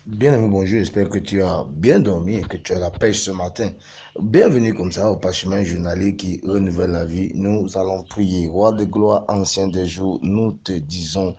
Bien-aimé, bonjour, j'espère que tu as bien dormi et que tu as la pêche ce matin. Bienvenue comme ça au parchemin journalier qui renouvelle la vie. Nous allons prier. Roi de gloire, ancien des jours, nous te disons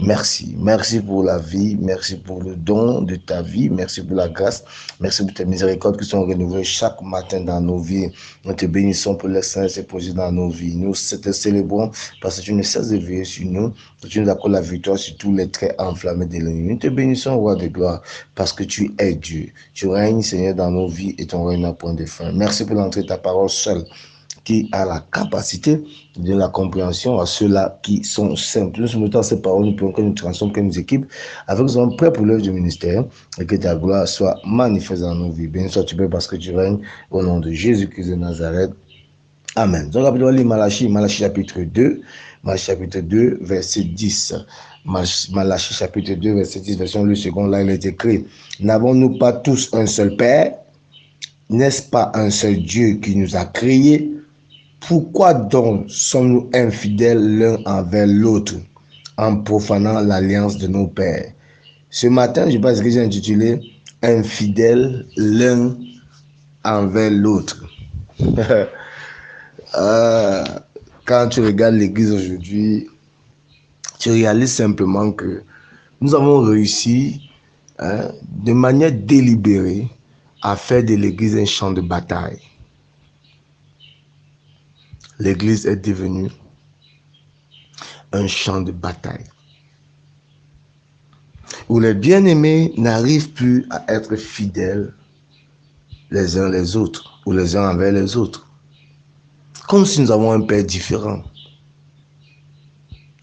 merci. Merci pour la vie, merci pour le don de ta vie, merci pour la grâce, merci pour tes miséricordes qui sont renouvelées chaque matin dans nos vies. Nous te bénissons pour les saints et projets dans nos vies. Nous te célébrons parce que tu ne cesses de veiller sur nous, que tu nous accordes la victoire sur tous les traits enflammés de l'ennemi. Nous te bénissons, roi de gloire, parce que tu es Dieu. Tu règnes, Seigneur, dans nos vies et ton règne n'a point de fin. Merci pour l'entrée de ta parole seule qui a la capacité de la compréhension à ceux-là qui sont simples. Nous soumettons ces paroles, nous pouvons que nous transformions, que nous équipes, avec nous sommes prêts pour l'œuvre du ministère et que ta gloire soit manifeste dans nos vies. Béni sois-tu, Père, parce que tu règnes au nom de Jésus-Christ de Nazareth. Amen. Donc, rapidement, lire Malachie chapitre 2, Malachie chapitre 2, verset 10. Malachie chapitre 2, verset 10, version le second, là, il est écrit, n'avons-nous pas tous un seul Père? N'est-ce pas un seul Dieu qui nous a créés? Pourquoi donc sommes-nous infidèles l'un envers l'autre en profanant l'alliance de nos pères? Ce matin, je pense que j'ai intitulé infidèles l'un envers l'autre. Quand tu regardes l'église aujourd'hui, tu réalises simplement que nous avons réussi de manière délibérée à faire de l'église un champ de bataille. L'église est devenue un champ de bataille où les bien-aimés n'arrivent plus à être fidèles les uns les autres ou les uns envers les autres. Comme si nous avons un père différent.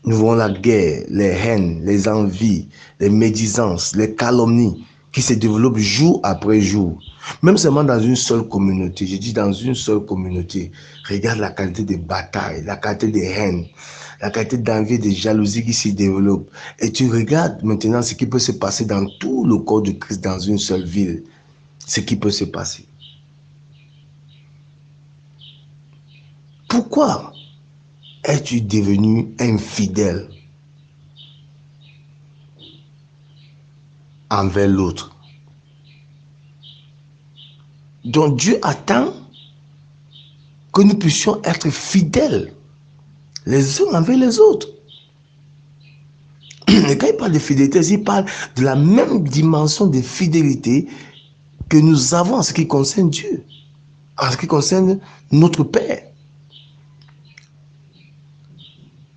Nous voyons la guerre, les haines, les envies, les médisances, les calomnies qui se développent jour après jour. Même seulement dans une seule communauté, je dis dans une seule communauté, regarde la qualité des batailles, la qualité des haines, la qualité d'envie et de jalousie qui s'y développe. Et tu regardes maintenant ce qui peut se passer dans tout le corps de Christ dans une seule ville. Ce qui peut se passer. Pourquoi es-tu devenu infidèle envers l'autre? Donc Dieu attend que nous puissions être fidèles les uns envers les autres. Et quand il parle de fidélité, il parle de la même dimension de fidélité que nous avons en ce qui concerne Dieu, en ce qui concerne notre Père.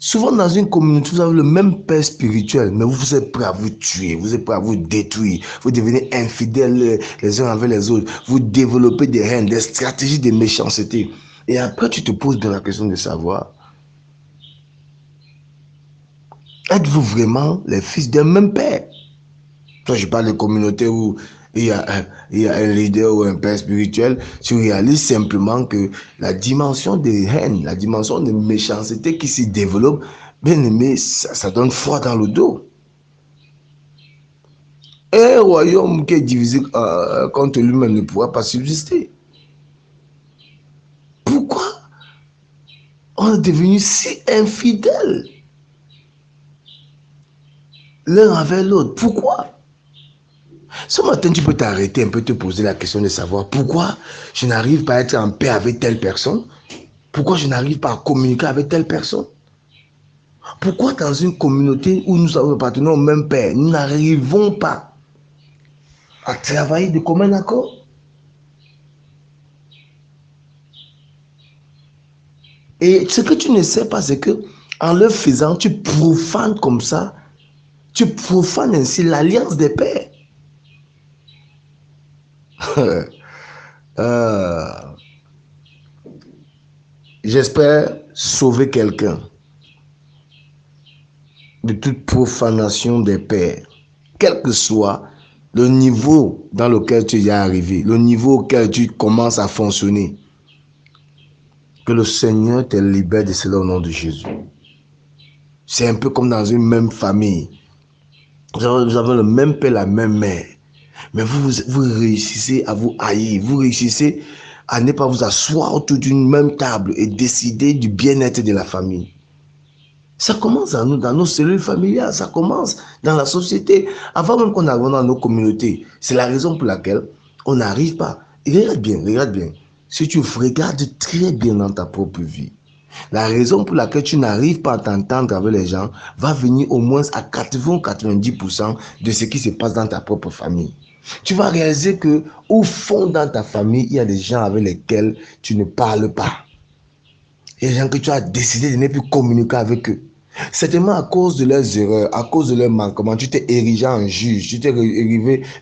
Souvent dans une communauté, vous avez le même père spirituel, mais vous êtes prêts à vous tuer, vous êtes prêts à vous détruire, vous devenez infidèles les uns envers les autres, vous développez des haines, des stratégies de méchanceté. Et après, tu te poses bien la question de savoir, êtes-vous vraiment les fils d'un même père? Toi, je parle de communauté où il y a un leader ou un père spirituel, tu réalises simplement que la dimension de haine, la dimension de méchanceté qui s'y développe, bien aimé, ça donne froid dans le dos. Un royaume qui est divisé contre lui-même ne pourra pas subsister. Pourquoi on est devenu si infidèles l'un envers l'autre? Pourquoi? Ce matin, tu peux t'arrêter un peu, te poser la question de savoir pourquoi je n'arrive pas à être en paix avec telle personne. Pourquoi je n'arrive pas à communiquer avec telle personne? Pourquoi dans une communauté où nous appartenons au même Père, nous n'arrivons pas à travailler de commun accord? Et ce que tu ne sais pas, c'est que en le faisant, tu profanes comme ça, tu profanes ainsi l'alliance des pères. J'espère sauver quelqu'un de toute profanation des pères, quel que soit le niveau dans lequel tu es arrivé, le niveau auquel tu commences à fonctionner. Que le Seigneur te libère de cela au nom de Jésus. C'est un peu comme dans une même famille. Vous avez le même père, la même mère. Mais vous réussissez à vous haïr. Vous réussissez à ne pas vous asseoir autour d'une même table et décider du bien-être de la famille. Ça commence dans nos cellules familiales, ça commence dans la société. Avant même qu'on arrive dans nos communautés. C'est la raison pour laquelle on n'arrive pas. Et regarde bien, regarde bien. Si tu regardes très bien dans ta propre vie, la raison pour laquelle tu n'arrives pas à t'entendre avec les gens va venir au moins à 80-90% de ce qui se passe dans ta propre famille. Tu vas réaliser que au fond dans ta famille, il y a des gens avec lesquels tu ne parles pas. Il y a des gens que tu as décidé de ne plus communiquer avec eux. Certainement à cause de leurs erreurs, à cause de leurs manquements, tu t'es érigé en juge, tu t'es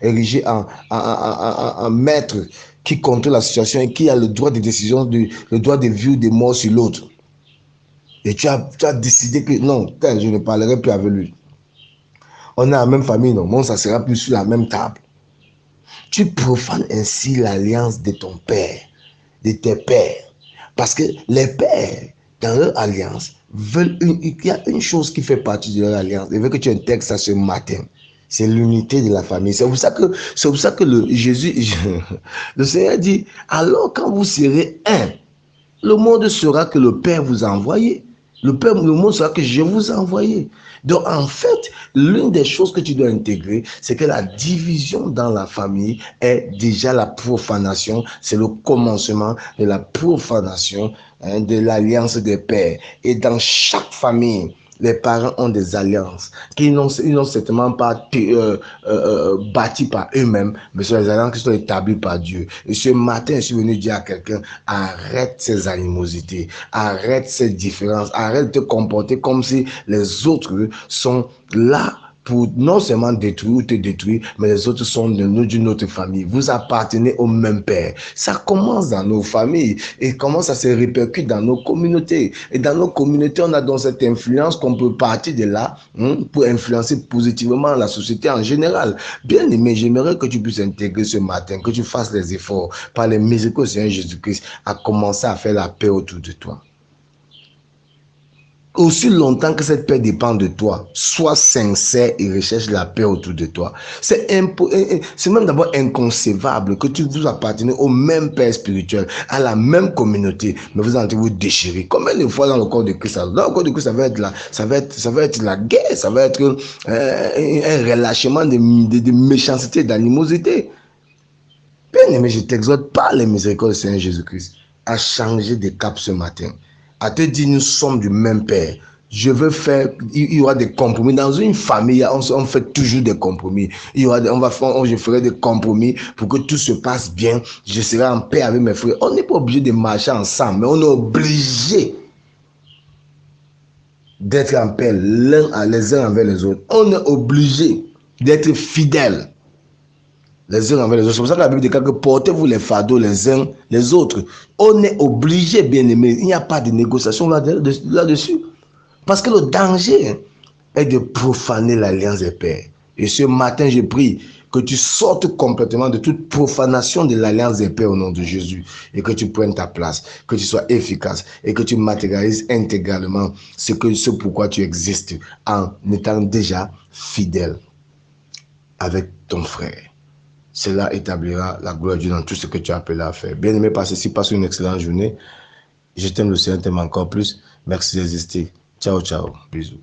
érigé en maître qui contrôle la situation et qui a le droit de décision, le droit de vie ou de mort sur l'autre. Et tu as décidé que non, je ne parlerai plus avec lui. On est la même famille, non, bon, ça sera plus sur la même table. Tu profanes ainsi l'alliance de ton père, de tes pères. Parce que les pères, dans leur alliance, veulent il y a une chose qui fait partie de leur alliance. Je veux que tu intègres ça ce matin. C'est l'unité de la famille. C'est pour ça que le Seigneur dit, alors quand vous serez un, le monde saura que le Père vous a envoyé. Le monde saura que je vous ai envoyé. Donc, en fait, l'une des choses que tu dois intégrer, c'est que la division dans la famille est déjà la profanation. C'est le commencement de la profanation de l'alliance des pères. Et dans chaque famille, les parents ont des alliances qui n'ont certainement pas bâties par eux-mêmes, mais ce sont des alliances qui sont établies par Dieu. Et ce matin, je suis venu dire à quelqu'un, arrête ces animosités, arrête ces différences, arrête de te comporter comme si les autres sont là pour non seulement détruire ou te détruire, mais les autres sont d'une autre famille. Vous appartenez au même père. Ça commence dans nos familles et comment ça se répercute dans nos communautés. Et dans nos communautés, on a donc cette influence qu'on peut partir de là pour influencer positivement la société en général. Bien aimé, j'aimerais que tu puisses intégrer ce matin, que tu fasses les efforts par les miséricordes du Seigneur Jésus-Christ à commencer à faire la paix autour de toi. Aussi longtemps que cette paix dépend de toi, sois sincère et recherche la paix autour de toi. C'est même d'abord inconcevable que vous appartenez au même père spirituel, à la même communauté, mais vous allez vous déchirer. Combien de fois dans le corps de Christ, dans le corps de Christ, ça va être la guerre, ça va être un relâchement de méchanceté, d'animosité. Bien aimé, je t'exhorte par les miséricordes du Seigneur Jésus-Christ à changer de cap ce matin. À te dire, nous sommes du même père. Il y aura des compromis. Dans une famille, on fait toujours des compromis. Je ferai des compromis pour que tout se passe bien. Je serai en paix avec mes frères. On n'est pas obligé de marcher ensemble, mais on est obligé d'être en paix les uns envers les autres. On est obligé d'être fidèles les uns envers les autres. C'est pour ça que la Bible dit que portez-vous les fardeaux les uns les autres. On est obligé, bien aimé. Il n'y a pas de négociation là-dessus. Parce que le danger est de profaner l'alliance des pères. Et ce matin, je prie que tu sortes complètement de toute profanation de l'alliance des pères au nom de Jésus. Et que tu prennes ta place, que tu sois efficace et que tu matérialises intégralement ce pourquoi tu existes en étant déjà fidèle avec ton frère. Cela établira la gloire de Dieu dans tout ce que tu as appelé à faire. Bien-aimé, passe une excellente journée. Je t'aime, le Seigneur t'aime encore plus. Merci d'exister. Ciao, ciao. Bisous.